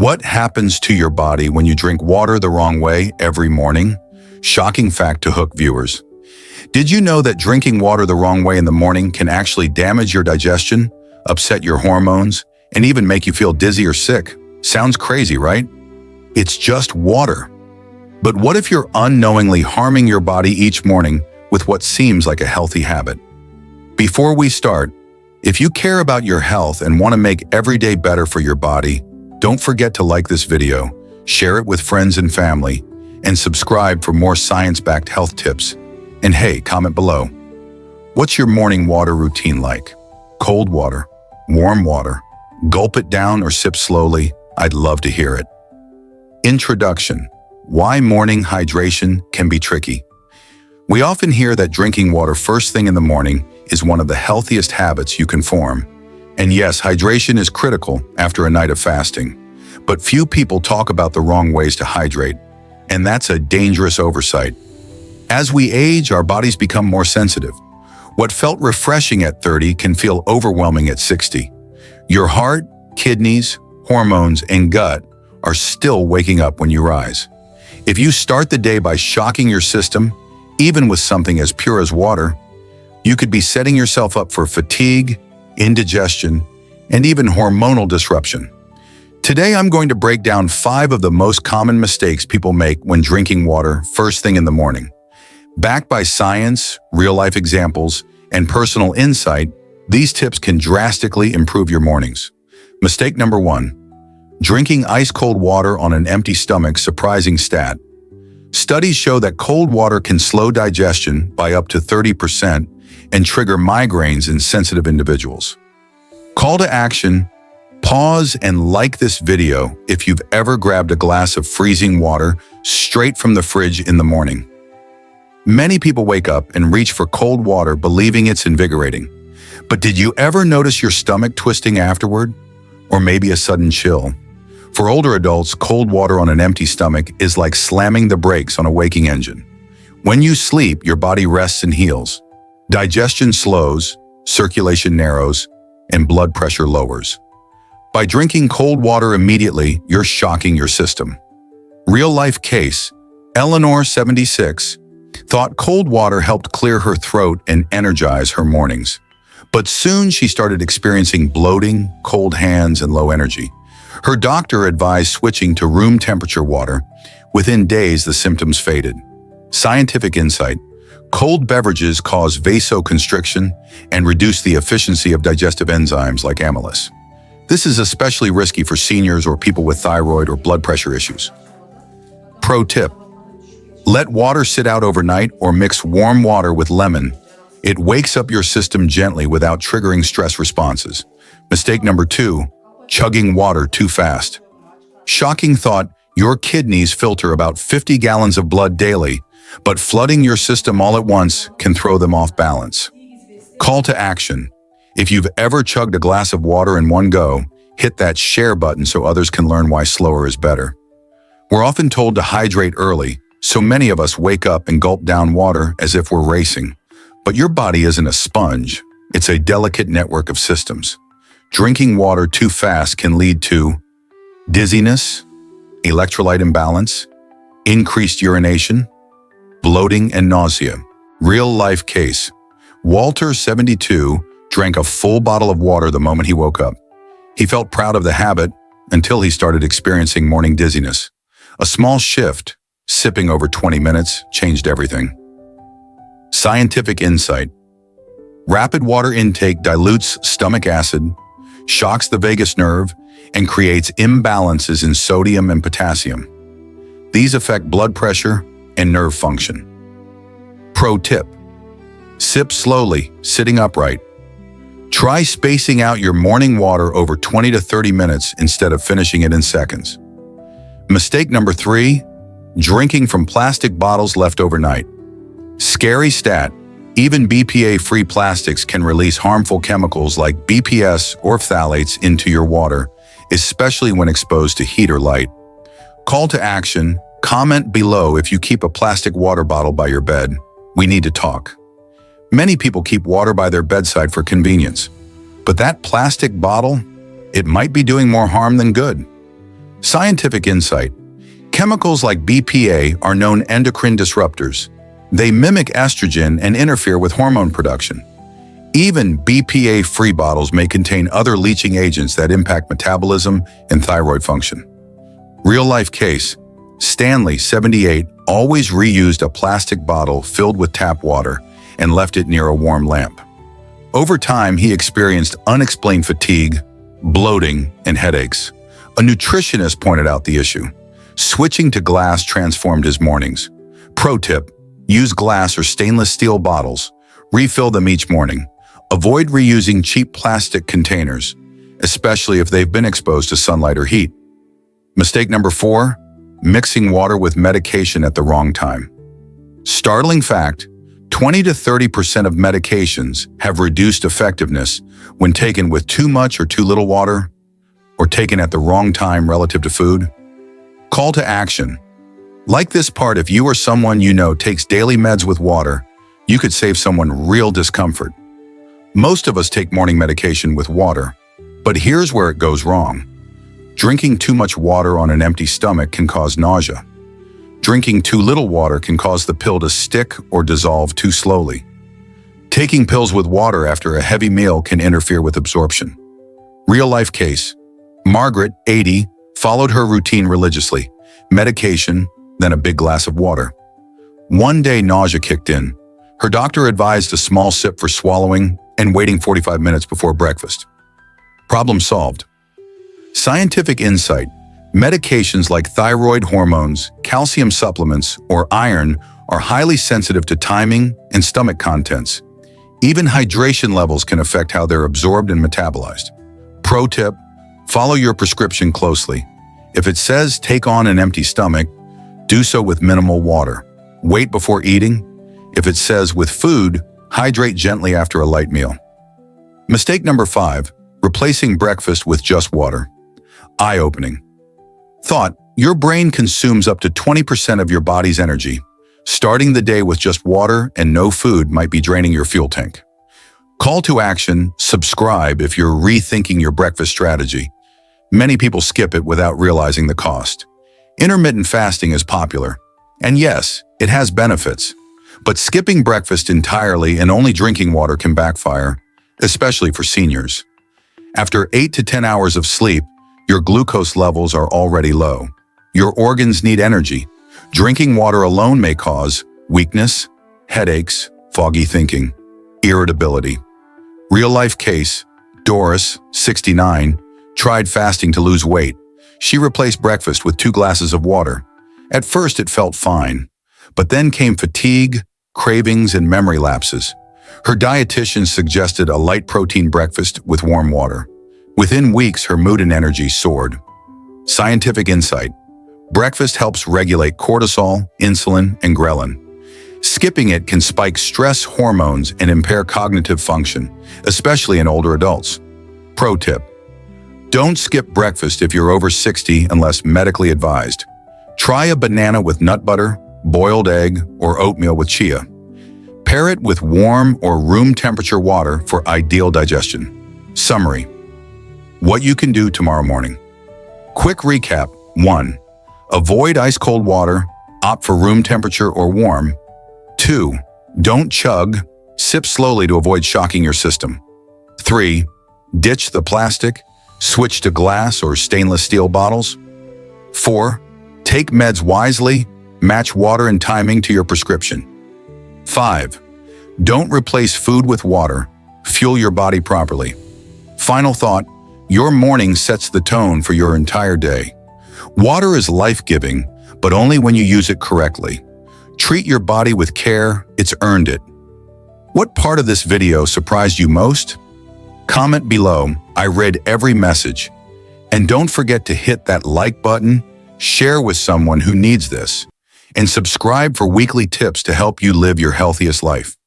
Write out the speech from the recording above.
What happens to your body when you drink water the wrong way every morning? Shocking fact to hook viewers. Did you know that drinking water the wrong way in the morning can actually damage your digestion, upset your hormones, and even make you feel dizzy or sick? Sounds crazy, right? It's just water. But what if you're unknowingly harming your body each morning with what seems like a healthy habit? Before we start, if you care about your health and want to make every day better for your body, don't forget to like this video, share it with friends and family, and subscribe for more science-backed health tips. And hey, comment below. What's your morning water routine like? Cold water, warm water, gulp it down or sip slowly? I'd love to hear it. Introduction: why morning hydration can be tricky. We often hear that drinking water first thing in the morning is one of the healthiest habits you can form. And yes, hydration is critical after a night of fasting. But few people talk about the wrong ways to hydrate, and that's a dangerous oversight. As we age, our bodies become more sensitive. What felt refreshing at 30 can feel overwhelming at 60. Your heart, kidneys, hormones, and gut are still waking up when you rise. If you start the day by shocking your system, even with something as pure as water, you could be setting yourself up for fatigue, indigestion, and even hormonal disruption. Today, I'm going to break down 5 of the most common mistakes people make when drinking water first thing in the morning. Backed by science, real-life examples, and personal insight, these tips can drastically improve your mornings. Mistake number 1. Drinking ice-cold water on an empty stomach. Surprising stat. Studies show that cold water can slow digestion by up to 30% and trigger migraines in sensitive individuals. Call to action: pause and like this video if you've ever grabbed a glass of freezing water straight from the fridge in the morning. Many people wake up and reach for cold water believing it's invigorating. But did you ever notice your stomach twisting afterward? Or maybe a sudden chill? For older adults, cold water on an empty stomach is like slamming the brakes on a waking engine. When you sleep, your body rests and heals. Digestion slows, circulation narrows, and blood pressure lowers. By drinking cold water immediately, you're shocking your system. Real-life case: Eleanor, 76, thought cold water helped clear her throat and energize her mornings. But soon she started experiencing bloating, cold hands, and low energy. Her doctor advised switching to room temperature water. Within days, the symptoms faded. Scientific insight: cold beverages cause vasoconstriction and reduce the efficiency of digestive enzymes like amylase. This is especially risky for seniors or people with thyroid or blood pressure issues. Pro tip: let water sit out overnight or mix warm water with lemon. It wakes up your system gently without triggering stress responses. Mistake number 2, chugging water too fast. Shocking thought: your kidneys filter about 50 gallons of blood daily, but flooding your system all at once can throw them off balance. Call to action: if you've ever chugged a glass of water in one go, hit that share button so others can learn why slower is better. We're often told to hydrate early, so many of us wake up and gulp down water as if we're racing. But your body isn't a sponge. It's a delicate network of systems. Drinking water too fast can lead to dizziness, electrolyte imbalance, increased urination, bloating, and nausea. Real-life case: Walter, 72, drank a full bottle of water the moment he woke up. He felt proud of the habit until he started experiencing morning dizziness. A small shift, sipping over 20 minutes, changed everything. Scientific insight: rapid water intake dilutes stomach acid, shocks the vagus nerve, and creates imbalances in sodium and potassium. These affect blood pressure and nerve function. Pro tip: sip slowly, sitting upright. Try spacing out your morning water over 20 to 30 minutes instead of finishing it in seconds. Mistake number 3, drinking from plastic bottles left overnight. Scary stat: even BPA-free plastics can release harmful chemicals like BPS or phthalates into your water, especially when exposed to heat or light. Call to action: comment below if you keep a plastic water bottle by your bed. We need to talk. Many people keep water by their bedside for convenience, but that plastic bottle, it might be doing more harm than good. Scientific insight. Chemicals like BPA are known endocrine disruptors. They mimic estrogen and interfere with hormone production. Even BPA-free bottles may contain other leaching agents that impact metabolism and thyroid function. Real-life case. Stanley, 78, always reused a plastic bottle filled with tap water and left it near a warm lamp. Over time, he experienced unexplained fatigue, bloating, and headaches. A nutritionist pointed out the issue. Switching to glass transformed his mornings. Pro tip: use glass or stainless steel bottles. Refill them each morning. Avoid reusing cheap plastic containers, especially if they've been exposed to sunlight or heat. Mistake number 4, mixing water with medication at the wrong time. Startling fact, 20 to 30% of medications have reduced effectiveness when taken with too much or too little water, or taken at the wrong time relative to food. Call to action. Like this part, if you or someone you know takes daily meds with water, you could save someone real discomfort. Most of us take morning medication with water, but here's where it goes wrong. Drinking too much water on an empty stomach can cause nausea. Drinking too little water can cause the pill to stick or dissolve too slowly. Taking pills with water after a heavy meal can interfere with absorption. Real-life case. Margaret, 80, followed her routine religiously. Medication, then a big glass of water. One day nausea kicked in. Her doctor advised a small sip for swallowing and waiting 45 minutes before breakfast. Problem solved. Scientific insight. Medications like thyroid hormones, calcium supplements, or iron are highly sensitive to timing and stomach contents. Even hydration levels can affect how they're absorbed and metabolized. Pro tip: follow your prescription closely. If it says take on an empty stomach, do so with minimal water. Wait before eating. If it says with food, hydrate gently after a light meal. Mistake number 5, replacing breakfast with just water. Eye-opening. Thought: your brain consumes up to 20% of your body's energy. Starting the day with just water and no food might be draining your fuel tank. Call to action: subscribe if you're rethinking your breakfast strategy. Many people skip it without realizing the cost. Intermittent fasting is popular, and yes, it has benefits. But skipping breakfast entirely and only drinking water can backfire, especially for seniors. After 8 to 10 hours of sleep, your glucose levels are already low. Your organs need energy. Drinking water alone may cause weakness, headaches, foggy thinking, irritability. Real-life case: Doris, 69, tried fasting to lose weight. She replaced breakfast with 2 glasses of water. At first it felt fine, but then came fatigue, cravings, and memory lapses. Her dietitian suggested a light protein breakfast with warm water. Within weeks, her mood and energy soared. Scientific insight. Breakfast helps regulate cortisol, insulin, and ghrelin. Skipping it can spike stress hormones and impair cognitive function, especially in older adults. Pro tip: don't skip breakfast if you're over 60 unless medically advised. Try a banana with nut butter, boiled egg, or oatmeal with chia. Pair it with warm or room temperature water for ideal digestion. Summary: what you can do tomorrow morning. Quick recap. 1. Avoid ice-cold water. Opt for room temperature or warm. 2. Don't chug. Sip slowly to avoid shocking your system. 3. Ditch the plastic. Switch to glass or stainless steel bottles. 4. Take meds wisely. Match water and timing to your prescription. 5. Don't replace food with water. Fuel your body properly. Final thought: your morning sets the tone for your entire day. Water is life-giving, but only when you use it correctly. Treat your body with care, it's earned it. What part of this video surprised you most? Comment below. I read every message. And don't forget to hit that like button, share with someone who needs this, and subscribe for weekly tips to help you live your healthiest life.